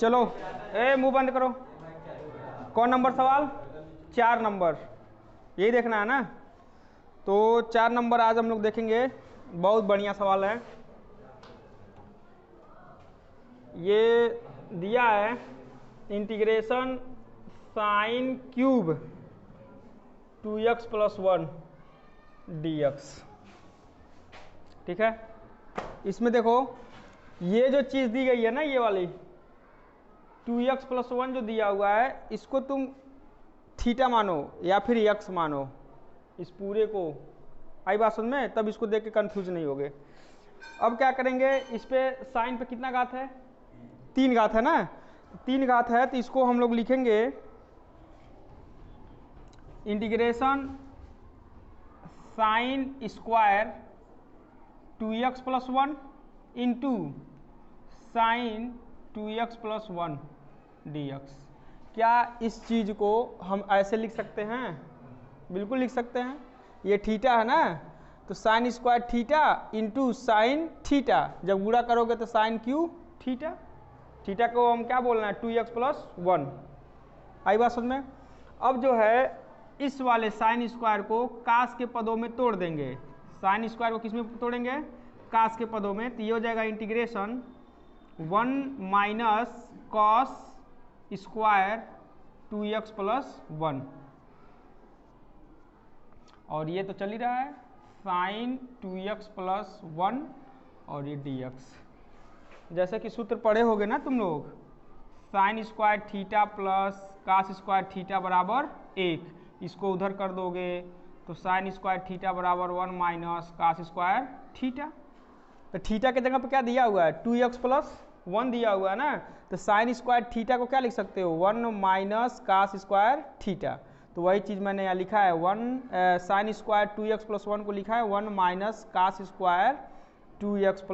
चलो मुंह बंद करो। कौन नंबर सवाल? 4 नंबर, यही देखना है ना। तो 4 नंबर आज हम लोग देखेंगे। बहुत बढ़िया सवाल है। ये दिया है integration sine cube 2x + 1 dx। ठीक है, इसमें देखो ये जो चीज़ दी गई है ना, ये वाली 2x + 1 जो दिया हुआ है, इसको तुम थीटा मानो या फिर x मानो, इस पूरे को। आई बात समझ में? तब इसको देख के कंफ्यूज नहीं होगे। अब क्या करेंगे, इस पे साइन पे कितना घात है? 3 घात है ना। 3 घात है तो इसको हम लोग लिखेंगे integration sine square 2x + 1 into sine 2x + 1 dx। क्या इस चीज़ को हम ऐसे लिख सकते हैं? बिल्कुल लिख सकते हैं। ये थीटा है ना, तो sign square theta into sine theta, जब गुणा करोगे तो साइन क्यू थीटा। थीटा को हम क्या बोलना है? 2x + 1। आई बात समझ में? अब जो है इस वाले साइन स्क्वायर को कास के पदों में तोड़ देंगे। साइन स्क्वायर को किस में तोड़ेंगे? कास के पदों में। तो ये हो जाएगा इंटीग्रेशन 1 - कॉस स्क्वायर 2x + 1, और ये तो चल ही रहा है साइन 2x + 1 और ये dx। जैसे कि सूत्र पढ़े होगे ना तुम लोग, sine square theta plus cos square theta बराबर 1। इसको उधर कर दोगे तो साइन स्क्वायर थीटा बराबर 1 - कास स्क्वायर थीटा। तो थीटा के जगह पे क्या दिया हुआ है? 2x + 1 दिया हुआ है ना। तो साइन स्क्वायर थीटा को क्या लिख सकते हो? 1 - कास स्क्वायर थीटा। तो वही चीज़ मैंने यहाँ लिखा है, साइन स्क्वायर 2x + 1 को लिखा है 1 - कास स्क्वायर 2x +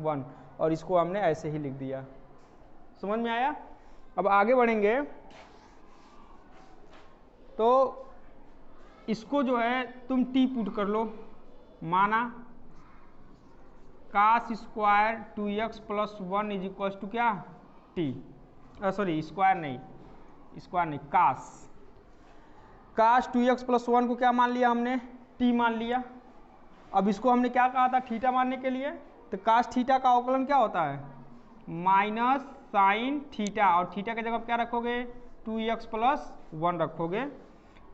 1, और इसको हमने ऐसे ही लिख दिया। समझ में आया? अब आगे बढ़ेंगे तो इसको जो है तुम टी पुट कर लो। माना कास स्क्वायर 2x + 1 = क्या? टी। सॉरी, स्क्वायर नहीं, कास 2x + 1 को क्या मान लिया हमने? टी मान लिया। अब इसको हमने क्या कहा था थीटा मानने के लिए? तो कास थीटा का अवकलन क्या होता है? माइनस साइन थीटा, और थीटा की जगह क्या रखोगे? 2x + 1 रखोगे।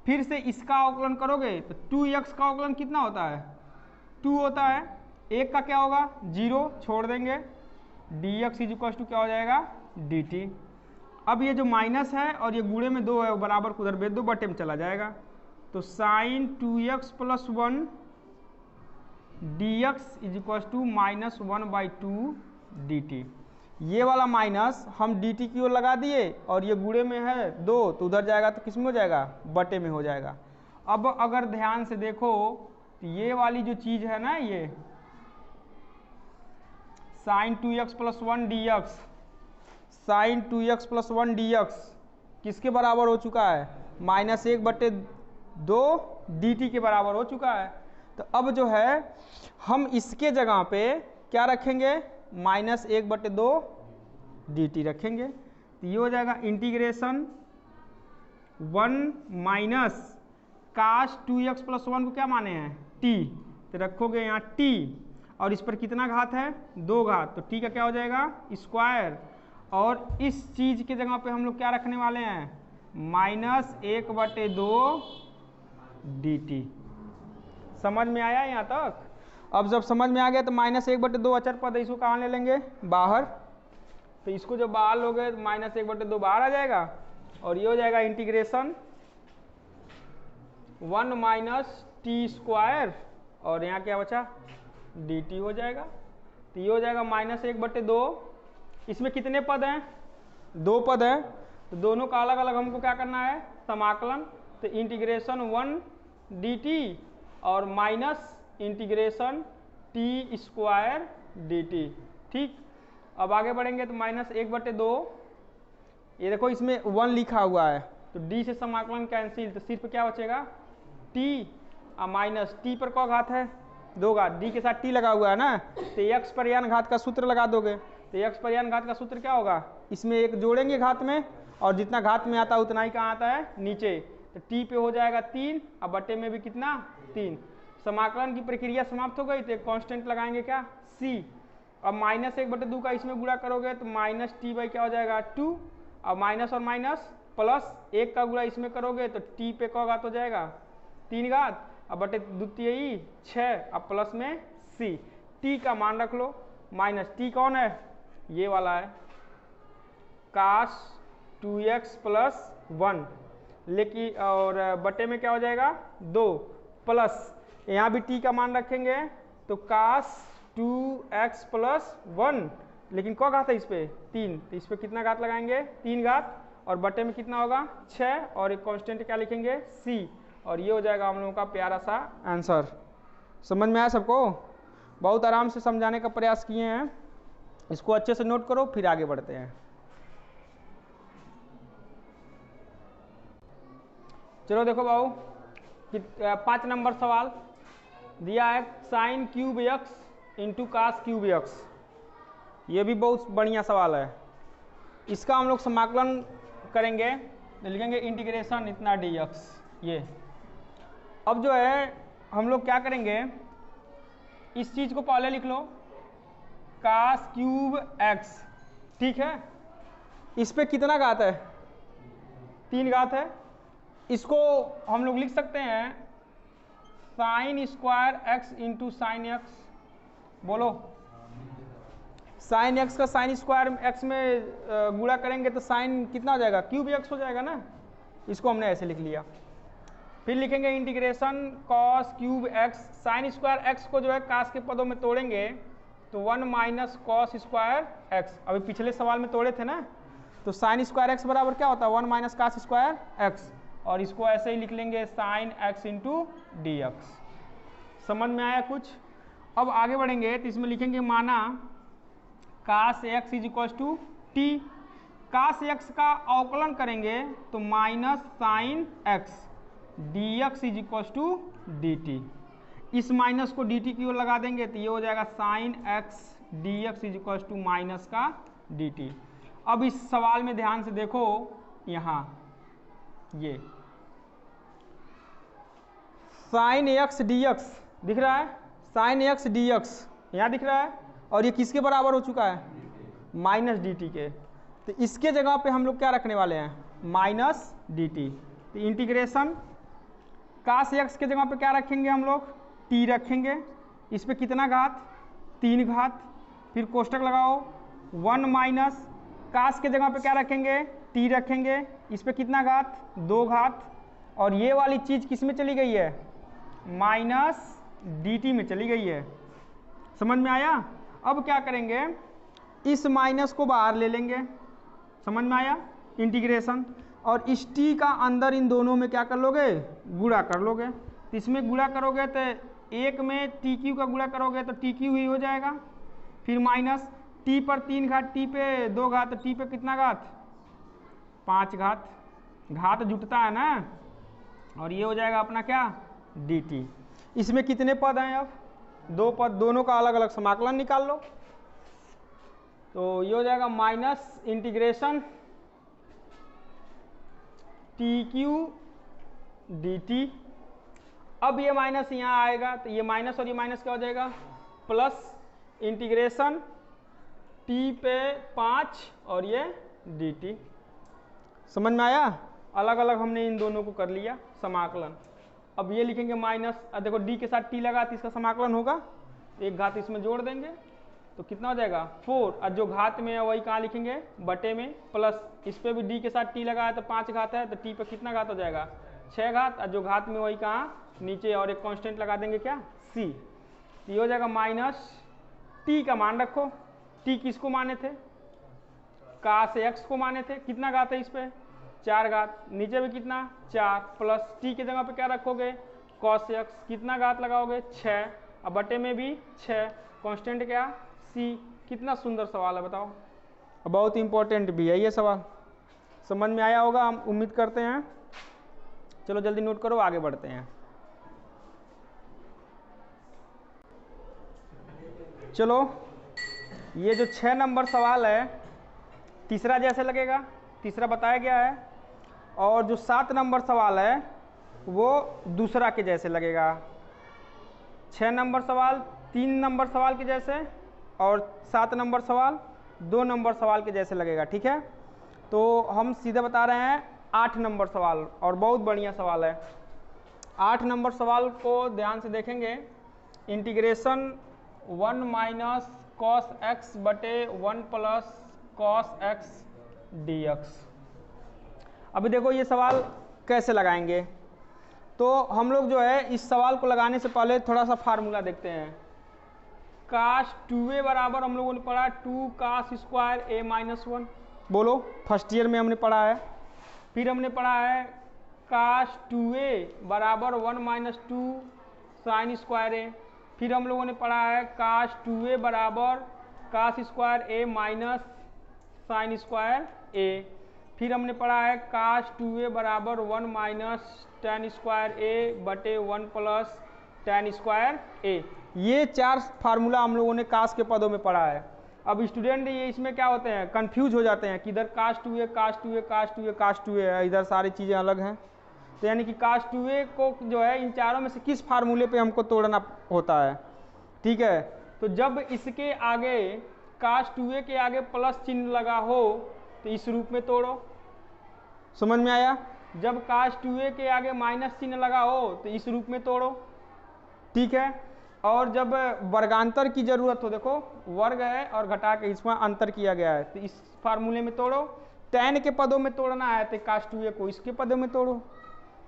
फिर से इसका अवकलन करोगे तो 2x का अवकलन कितना होता है? 2 होता है। 1 का क्या होगा? 0, छोड़ देंगे। dx = क्या हो जाएगा? dt। अब ये जो माइनस है और ये गुणे में 2 है, वो बराबर को उधर भेज दो, बटे में चला जाएगा। तो साइन 2x + 1 dx = -1/2 dt। ये वाला माइनस हम dt की ओर लगा दिए, और ये गुणे में है 2 तो उधर जाएगा तो किस में हो जाएगा? बटे में हो जाएगा। अब अगर ध्यान से देखो तो ये वाली जो चीज़ है ना, ये sign 2x + 1 dx, sign 2x + 1 dx किसके बराबर हो चुका है? -1/2 dt के बराबर हो चुका है। तो अब जो है हम इसके जगह पे क्या रखेंगे? -1/2 dt रखेंगे। तो ये हो जाएगा इंटीग्रेशन 1 - कास 2x + 1 को क्या माने हैं? t। तो रखोगे यहाँ t, और इस पर कितना घात है? 2 घात। तो t का क्या हो जाएगा? स्क्वायर। और इस चीज के जगह पे हम लोग क्या रखने वाले हैं? -1/2 dt। समझ में आया यहाँ तक? अब जब समझ में आ गया तो -1/2 अचर पद, इसको कहाँ ले लेंगे? बाहर। तो इसको जब बाहर लोगे तो -1/2 बाहर आ जाएगा, और ये हो जाएगा इंटीग्रेशन 1 - t², और यहाँ क्या बचा? dt हो जाएगा। तो ये हो जाएगा -1/2। इसमें कितने पद हैं? 2 पद हैं, तो दोनों का अलग अलग हमको क्या करना है? समाकलन। तो इंटीग्रेशन 1 dt और माइनस इंटीग्रेशन t² dt। ठीक, अब आगे बढ़ेंगे तो -1/2, ये देखो इसमें 1 लिखा हुआ है, तो d से समाकलन कैंसिल, तो सिर्फ क्या बचेगा? t, और माइनस t पर क्या घात है? 2 घात, d के साथ t लगा हुआ है ना, तो x पर n घात का सूत्र लगा दोगे। तो x पर n घात का सूत्र क्या होगा, इसमें एक जोड़ेंगे घात में, और जितना घात में आता है उतना ही कहाँ आता है, नीचे। तो t पे हो जाएगा 3, अब बटे में भी कितना 3। समाकलन की प्रक्रिया समाप्त हो गई, तो एक कांस्टेंट लगाएंगे क्या, c। अब -1/2 का इसमें गुणा करोगे तो माइनस टी बाई क्या हो जाएगा 2। अब माइनस और माइनस प्लस 1 का गुणा इसमें करोगे तो t पे क्या घात हो जाएगा 3 घात, अब बटे द्वितीय 6, अब प्लस में c। t का मान रख लो, माइनस t कौन है, ये वाला है cos 2x + 1, लेकिन और बटे में क्या हो जाएगा 2, प्लस यहाँ भी t का मान रखेंगे तो cos 2x + 1, लेकिन क्या घात है इस पे 3, तो इस पे कितना घात लगाएंगे 3 घात, और बटे में कितना होगा 6, और एक कांस्टेंट क्या लिखेंगे c, और ये हो जाएगा हम लोगों का प्यारा सा आंसर। समझ में आया सबको, बहुत आराम से समझाने का प्रयास किए हैं, इसको अच्छे से नोट करो फिर आगे बढ़ते हैं। चलो देखो बाबू, 5 नंबर सवाल दिया है, sine cube x into cos cube x। ये भी बहुत बढ़िया सवाल है। इसका हम लोग समाकलन करेंगे, लिखेंगे इंटीग्रेशन इतना dx। ये अब जो है हम लोग क्या करेंगे, इस चीज को पहले लिख लो कास क्यूब x, ठीक है। इस पे कितना घात है 3 घात है, इसको हम लोग लिख सकते हैं sine square x into sine x. बोलो, साइन x का साइन स्क्वायर x में गुणा करेंगे तो साइन कितना हो जाएगा क्यूब x हो जाएगा ना, इसको हमने ऐसे लिख लिया। फिर लिखेंगे integration cos cube x, sine square x को जो है कास के पदों में तोड़ेंगे तो 1 माइनस कॉस स्क्वायर x, अभी पिछले सवाल में तोड़े थे ना, तो साइन स्क्वायर x बराबर क्या होता है 1 माइनस कास स्क्वायर x, और इसको ऐसे ही लिख लेंगे sine x into d x. समझ में आया कुछ। अब आगे बढ़ेंगे तो इसमें लिखेंगे माना cos x is equal to t, cos x का अवकलन करेंगे तो minus sine x d x is equal to d t. इस माइनस को डी टी की ओर लगा देंगे तो ये हो जाएगा sine x d x is equal to minus का डी टी। अब इस सवाल में ध्यान से देखो, यहाँ ये साइन एक्स डी एक्स दिख रहा है, साइन एक्स डी एक्स यहाँ दिख रहा है, और ये किसके बराबर हो चुका है माइनस डी टी के, तो इसके जगह पे हम लोग क्या रखने वाले हैं माइनस डी टी। तो इंटीग्रेशन कास एक्स के जगह पे क्या रखेंगे हम लोग टी रखेंगे, इस पे कितना घात 3 घात, फिर कोष्टक लगाओ 1 माइनस कास के जगह पे क्या रखेंगे टी रखेंगे, इस पे कितना घात 2 घात, और ये वाली चीज किस में चली गई है माइनस डी टी में चली गई है। समझ में आया। अब क्या करेंगे, इस माइनस को बाहर ले लेंगे, समझ में आया इंटीग्रेशन, और इस टी का अंदर इन दोनों में क्या कर लोगे गुणा कर लोगे, तो इसमें गुणा करोगे तो एक में टी क्यू का गुणा करोगे तो टी क्यू ही हो जाएगा, फिर माइनस टी पर 3 घात, टी पे 2 घात, तो टी पे कितना घात 5 घात, घात जुटता है ना, और ये हो जाएगा अपना क्या डी टी। इसमें कितने पद हैं, अब 2 पद, दोनों का अलग अलग समाकलन निकाल लो, तो ये हो जाएगा minus integration T Q D t. अब ये माइनस यहाँ आएगा तो ये माइनस और ये माइनस क्या हो जाएगा प्लस इंटीग्रेशन टी पे 5 और ये डी टी। समझ में आया, अलग अलग हमने इन दोनों को कर लिया समाकलन। अब ये लिखेंगे माइनस, देखो डी के साथ टी लगा तो इसका समाकलन होगा, एक घात इसमें जोड़ देंगे तो कितना हो जाएगा 4, और जो घात में है वही कहाँ लिखेंगे बटे में, प्लस इस पे भी डी के साथ टी लगा है तो 5 घात है, तो टी पे कितना घात हो जाएगा 6 घात, और जो घात में वही कहाँ नीचे, और एक कांस्टेंट लगा देंगे क्या सी। तो ये हो जाएगा माइनस टी का मान रखो, टी किसको माने थे कास एक्स को माने थे, कितना घात है इस पे 4 घात, नीचे भी कितना 4, प्लस टी के जगह पे क्या रखोगे कॉस एक्स, कितना घात लगाओगे 6, अब बटे में भी 6, कांस्टेंट क्या सी। कितना सुंदर सवाल है बताओ, बहुत इंपॉर्टेंट भी है ये सवाल। समझ में आया होगा हम उम्मीद करते हैं। चलो जल्दी नोट करो, आगे बढ़ते हैं। चलो ये जो 6 नंबर सवाल है तीसरा जैसे लगेगा, तीसरा बताया गया है, और जो 7 नंबर सवाल है वो दूसरा के जैसे लगेगा। 6 नंबर सवाल 3 नंबर सवाल के जैसे और 7 नंबर सवाल 2 नंबर सवाल के जैसे लगेगा। ठीक है, तो हम सीधे बता रहे हैं 8 नंबर सवाल, और बहुत बढ़िया सवाल है। 8 नंबर सवाल को ध्यान से देखेंगे। इंटीग्रेशन 1 माइनस कॉस एक्स बटे 1 plus cos x D x. अभी देखो ये सवाल कैसे लगाएंगे। तो हम लोग जो है इस सवाल को लगाने से पहले थोड़ा सा फार्मूला देखते हैं। काश 2a बराबर हम लोगों ने पढ़ा 2 काश स्क्वायर a माइनस 1, बोलो फर्स्ट ईयर में हमने पढ़ा है। फिर हमने पढ़ा है काश 2a बराबर 1 माइनस 2 साइन स्क्वायर a। फिर हम लोगों ने पढ़ा है काश 2a बराबर काश square a minus sine square a। फिर हमने पढ़ा है काश 2a बराबर 1 माइनस टेन स्क्वायर a बटे 1 प्लस टेन स्क्वायर a। ये 4 फार्मूला हम लोगों ने काश के पदों में पढ़ा है। अब स्टूडेंट ये इसमें क्या होते हैं, कंफ्यूज हो जाते हैं कि इधर काश 2a काश 2a काश 2a काश 2a है, इधर सारी चीज़ें अलग हैं। तो यानी कि काश 2a को जो है इन चारों में से किस फार्मूले पे हमको तोड़ना होता है। ठीक है, तो जब इसके आगे काश 2a के आगे प्लस चिन्ह लगा हो तो इस रूप में तोड़ो। समझ में आया? जब काश 2a के आगे माइनस चिन्ह लगा हो तो इस रूप में तोड़ो। ठीक है, और जब वर्गांतर की जरूरत हो, देखो वर्ग है और घटा के इसमें अंतर किया गया है, तो इस फार्मूले में तोड़ो। tan के पदों में तोड़ना है तो काश 2a को इसके पदों में तोड़ो।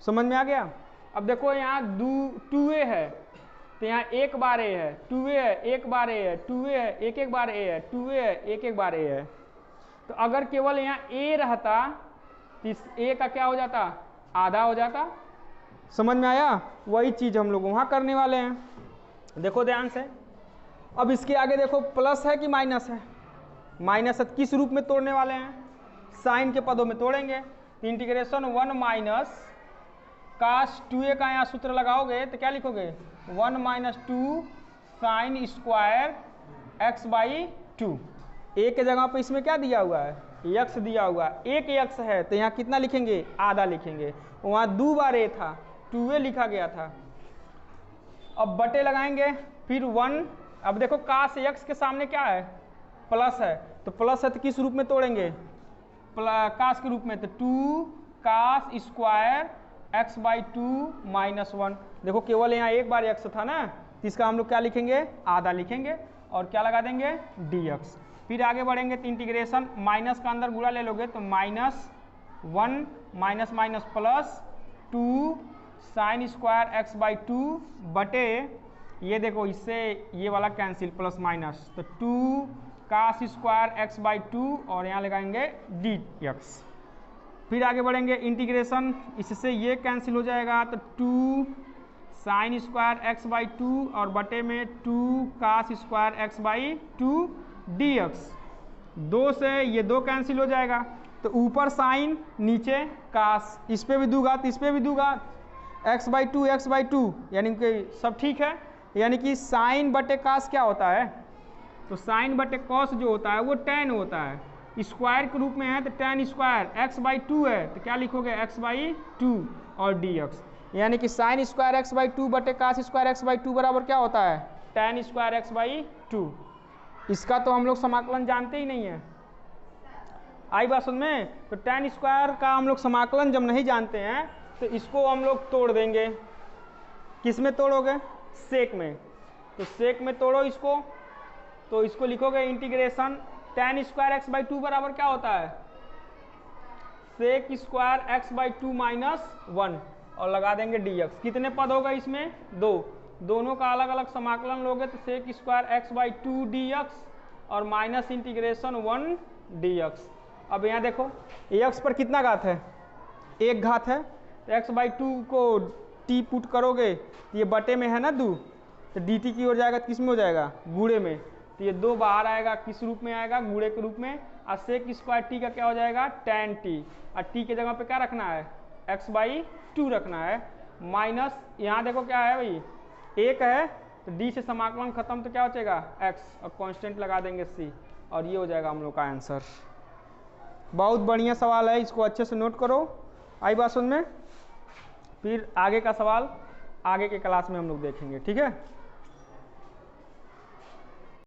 समझ में आ गया? अब देखो यहाँ 2a है तो यहाँ एक बार a है, 2a है एक बार a है, 2a है एक एक बार a है, 2a है एक एक बार a है। तो अगर केवल यहाँ a रहता तो इस a का क्या हो जाता, आधा हो जाता। समझ में आया? वही चीज़ हम लोग वहाँ करने वाले हैं। देखो ध्यान से, अब इसके आगे देखो प्लस है कि माइनस है, माइनस है, किस रूप में तोड़ने वाले हैं, साइन के पदों में तोड़ेंगे। तो इंटीग्रेशन 1 माइनस काश 2a का यहाँ सूत्र लगाओगे तो क्या लिखोगे, 1 minus 2 sine square x by 2। a के जगह पे इसमें क्या दिया हुआ है, x दिया हुआ है। एक x है तो यहाँ कितना लिखेंगे, आधा लिखेंगे। वहाँ 2 बार a था, 2a लिखा गया था। अब बटे लगाएंगे, फिर 1। अब देखो काश x के सामने क्या है, प्लस है, तो प्लस है तो किस रूप में तोड़ेंगे, काश के रूप में। तो 2 काश स्क्वायर x बाई 2 माइनस 1। देखो केवल यहाँ एक बार x था ना, तो इसका हम लोग क्या लिखेंगे, आधा लिखेंगे और क्या लगा देंगे, dx। फिर आगे बढ़ेंगे तो इंटीग्रेशन माइनस का अंदर गुणा ले लोगे तो minus 1 minus minus plus 2 sine square x by 2 बटे, ये देखो इससे ये वाला कैंसिल प्लस माइनस, तो 2 काश स्क्वायर एक्स बाई 2 और यहाँ लगाएंगे डी एक्स। फिर आगे बढ़ेंगे इंटीग्रेशन, इससे ये कैंसिल हो जाएगा तो 2 साइन स्क्वायर एक्स बाई 2 और बटे में 2 काश square x by 2 D x. 2 से ये 2 कैंसिल हो जाएगा, तो ऊपर साइन नीचे काश, इस पे भी 2 घात इस पे भी 2 घात, एक्स बाई 2 यानी कि सब ठीक है। यानी कि साइन बटे काश क्या होता है, तो साइन बटे कॉस जो होता है वो tan होता है। स्क्वायर के रूप में है तो tan स्क्वायर एक्स बाई 2 है तो क्या लिखोगे, एक्स बाई 2 और डी एक्स। यानी कि साइन स्क्वायर एक्स बाई 2 बटे काश स्क्वायर एक्स बाई 2 बराबर क्या होता है, tan स्क्वायर एक्स बाई 2। इसका तो हम लोग समाकलन जानते ही नहीं है, आई बात समझ में। तो tan स्क्वायर का हम लोग समाकलन जब नहीं जानते हैं तो इसको हम लोग तोड़ देंगे। किस में तोड़ोगे, सेक में। तो सेक में तोड़ो इसको, तो इसको लिखोगे integration tan square x by 2 बराबर क्या होता है, sec square x by 2 minus 1 और लगा देंगे dx। कितने पद होगा इसमें, 2। दोनों का अलग अलग समाकलन लोगे तो sec square x by 2 dx और माइनस इंटीग्रेशन 1 dx। अब यहाँ देखो x पर कितना घात है, 1 घात है, तो एक्स बाई 2 को t पुट करोगे तो ये बटे में है ना 2, तो dt की ओर जाएगा, किस में हो जाएगा, गुणे में। तो ये 2 बाहर आएगा, किस रूप में आएगा, गुणे के रूप में। और सेक स्क्वायर t का क्या हो जाएगा, tan t, और t के जगह पे क्या रखना है, x बाई 2 रखना है। माइनस यहाँ देखो क्या है भाई, 1 है तो डी से समाकलन खत्म तो क्या बचेगा x और कांस्टेंट लगा देंगे c और ये हो जाएगा हम लोग का आंसर। बहुत बढ़िया सवाल है, इसको अच्छे से नोट करो। आई बात समझ में? फिर आगे का सवाल आगे के क्लास में हम लोग देखेंगे, ठीक है।